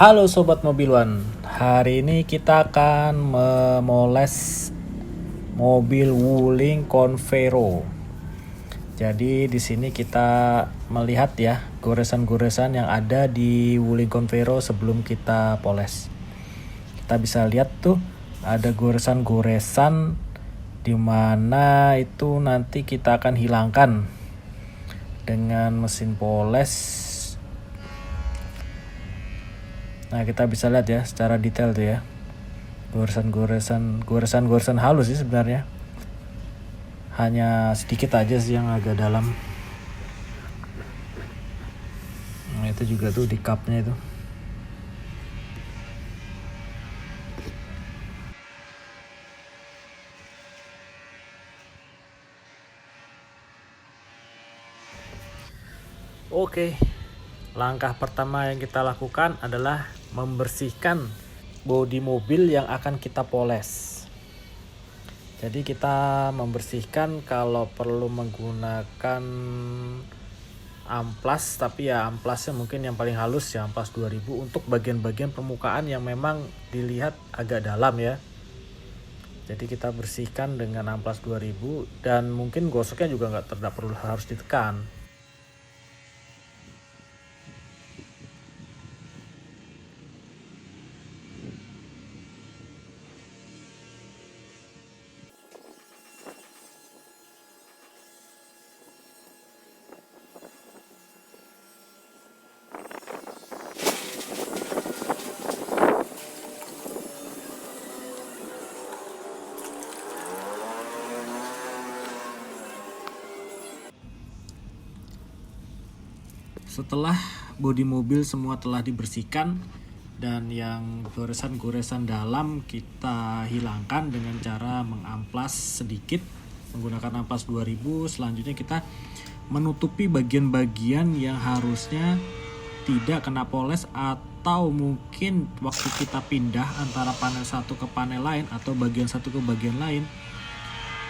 Halo Sobat Mobiluan, hari ini kita akan memoles mobil Wuling Convero. Jadi di sini kita melihat ya goresan-goresan yang ada di Wuling Convero sebelum kita poles. Kita bisa lihat tuh ada goresan-goresan di mana itu nanti kita akan hilangkan dengan mesin poles. Nah, kita bisa lihat ya secara detail tuh ya. Goresan halus sih sebenarnya. Hanya sedikit aja sih yang agak dalam. Nah, itu juga tuh di cupnya itu. Oke. Langkah pertama yang kita lakukan adalah membersihkan bodi mobil yang akan kita poles. Jadi kita membersihkan kalau perlu menggunakan amplas, tapi ya amplasnya mungkin yang paling halus ya, amplas 2000 untuk bagian-bagian permukaan yang memang dilihat agak dalam ya. Jadi kita bersihkan dengan amplas 2000 dan mungkin gosoknya juga tidak perlu harus ditekan. Setelah bodi mobil semua telah dibersihkan dan yang goresan-goresan dalam kita hilangkan dengan cara mengamplas sedikit menggunakan amplas 2000. Selanjutnya kita menutupi bagian-bagian yang harusnya tidak kena poles atau mungkin waktu kita pindah antara panel satu ke panel lain atau bagian satu ke bagian lain,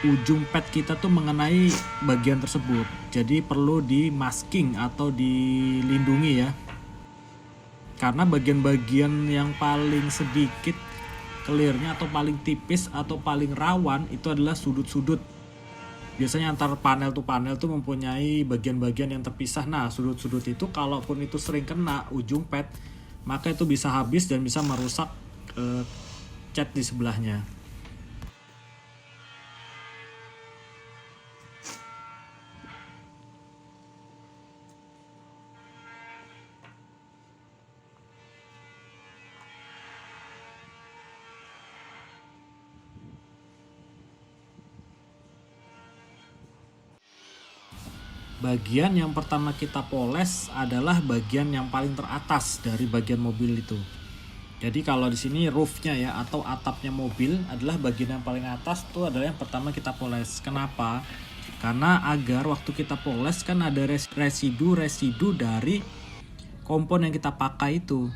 ujung pad kita tuh mengenai bagian tersebut. Jadi perlu di masking atau dilindungi ya. Karena bagian-bagian yang paling sedikit clearnya atau paling tipis atau paling rawan itu adalah sudut-sudut. Biasanya antar panel to panel tuh mempunyai bagian-bagian yang terpisah. Nah, sudut-sudut itu kalaupun itu sering kena ujung pad, maka itu bisa habis dan bisa merusak cat di sebelahnya. Bagian yang pertama kita poles adalah bagian yang paling teratas dari bagian mobil itu. Jadi kalau di sini roofnya ya atau atapnya mobil adalah bagian yang paling atas, itu adalah yang pertama kita poles. Kenapa? Karena agar waktu kita poles kan ada residu dari kompon yang kita pakai itu.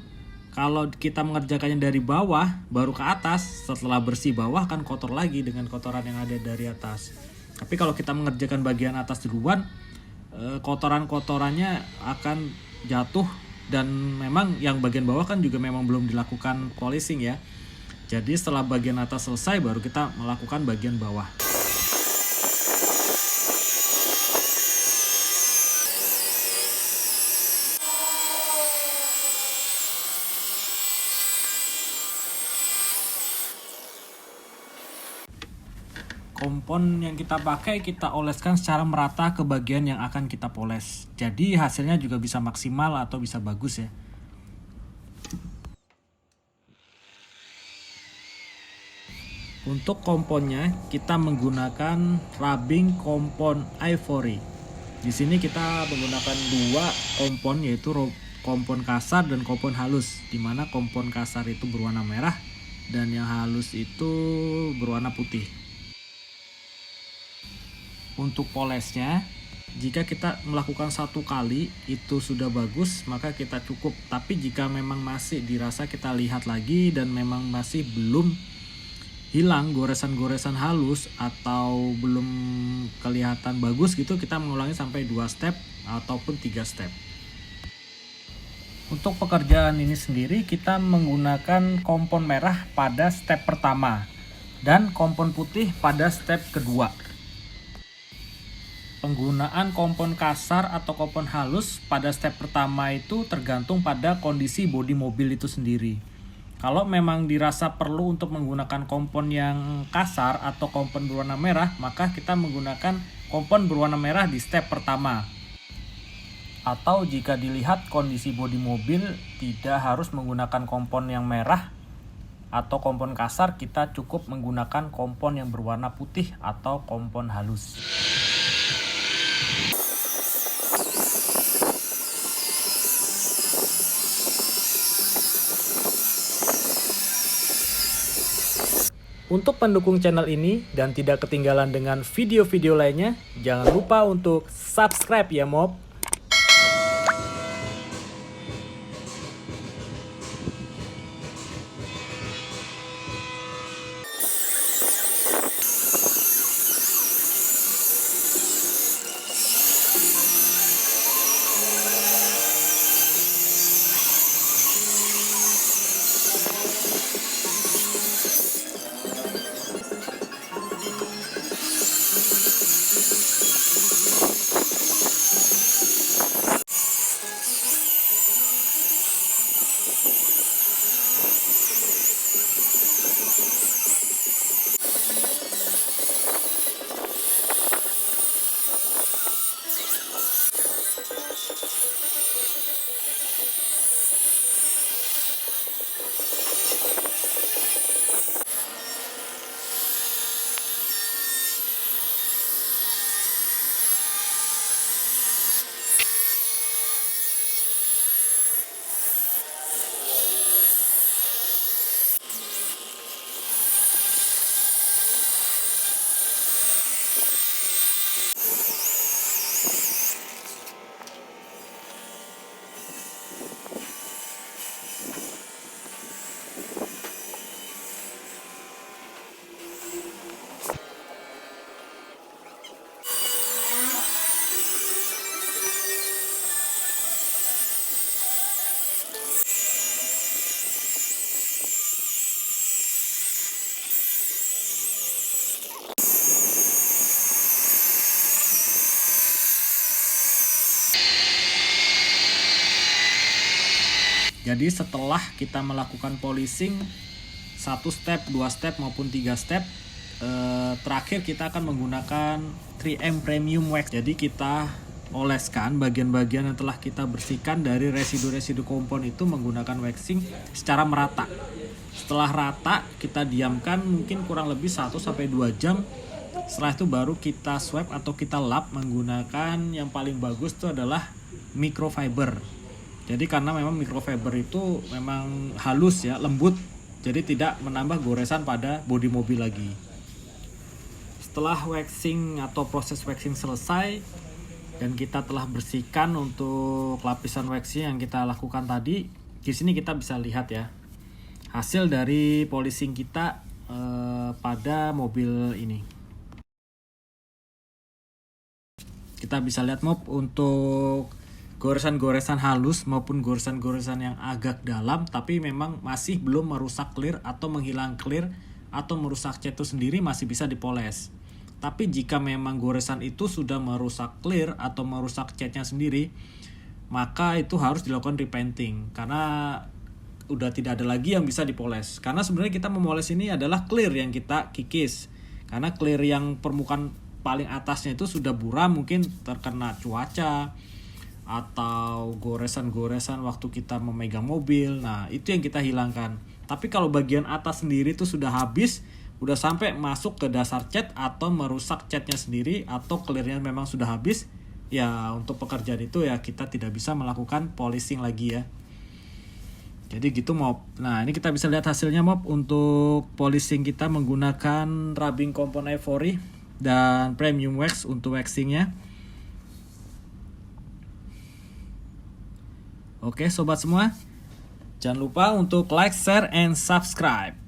Kalau kita mengerjakannya dari bawah baru ke atas, setelah bersih bawah kan kotor lagi dengan kotoran yang ada dari atas. Tapi kalau kita mengerjakan bagian atas duluan, kotoran-kotorannya akan jatuh dan memang yang bagian bawah kan juga memang belum dilakukan polishing ya. Jadi setelah bagian atas selesai baru kita melakukan bagian bawah. Kompon yang kita pakai kita oleskan secara merata ke bagian yang akan kita poles. Jadi hasilnya juga bisa maksimal atau bisa bagus ya. Untuk komponnya kita menggunakan rubbing kompon ivory. Di sini kita menggunakan dua kompon, yaitu kompon kasar dan kompon halus. Di mana kompon kasar itu berwarna merah dan yang halus itu berwarna putih. Untuk polesnya, jika kita melakukan satu kali itu sudah bagus, maka kita cukup. Tapi jika memang masih dirasa kita lihat lagi dan memang masih belum hilang goresan-goresan halus atau belum kelihatan bagus gitu, kita mengulangi sampai 2 step ataupun 3 step. Untuk pekerjaan ini sendiri kita menggunakan kompon merah pada step pertama dan kompon putih pada step kedua. Penggunaan kompon kasar atau kompon halus pada step pertama itu tergantung pada kondisi bodi mobil itu sendiri. Kalau memang dirasa perlu untuk menggunakan kompon yang kasar atau kompon berwarna merah, maka kita menggunakan kompon berwarna merah di step pertama. Atau jika dilihat kondisi bodi mobil tidak harus menggunakan kompon yang merah atau kompon kasar, kita cukup menggunakan kompon yang berwarna putih atau kompon halus. Untuk pendukung channel ini dan tidak ketinggalan dengan video-video lainnya, jangan lupa untuk subscribe ya mob. Jadi setelah kita melakukan polishing 1 step, 2 step maupun 3 step, terakhir kita akan menggunakan 3M Premium Wax. Jadi kita oleskan bagian-bagian yang telah kita bersihkan dari residu-residu kompon itu menggunakan waxing secara merata. Setelah rata, kita diamkan mungkin kurang lebih 1-2 jam. Setelah itu baru kita swab atau kita lap menggunakan yang paling bagus itu adalah microfiber. Jadi karena memang microfiber itu memang halus ya, lembut, jadi tidak menambah goresan pada bodi mobil lagi. Setelah waxing atau proses waxing selesai dan kita telah bersihkan untuk lapisan waxing yang kita lakukan tadi, di sini kita bisa lihat ya hasil dari polishing kita pada mobil ini. Kita bisa lihat mob untuk goresan-goresan halus maupun goresan-goresan yang agak dalam tapi memang masih belum merusak clear atau menghilang clear atau merusak cat itu sendiri masih bisa dipoles. Tapi jika memang goresan itu sudah merusak clear atau merusak catnya sendiri, maka itu harus dilakukan repainting karena udah tidak ada lagi yang bisa dipoles. Karena sebenarnya kita memoles ini adalah clear yang kita kikis. Karena clear yang permukaan paling atasnya itu sudah buram, mungkin terkena cuaca atau goresan-goresan waktu kita memegang mobil. Nah, itu yang kita hilangkan. Tapi kalau bagian atas sendiri itu sudah habis, udah sampai masuk ke dasar cat atau merusak catnya sendiri atau clearnya memang sudah habis, ya untuk pekerjaan itu ya kita tidak bisa melakukan polishing lagi ya. Jadi gitu mob. Nah, ini kita bisa lihat hasilnya mob untuk polishing kita menggunakan rubbing kompon Ivory dan premium wax untuk waxingnya. Oke sobat semua, jangan lupa untuk like, share, and subscribe.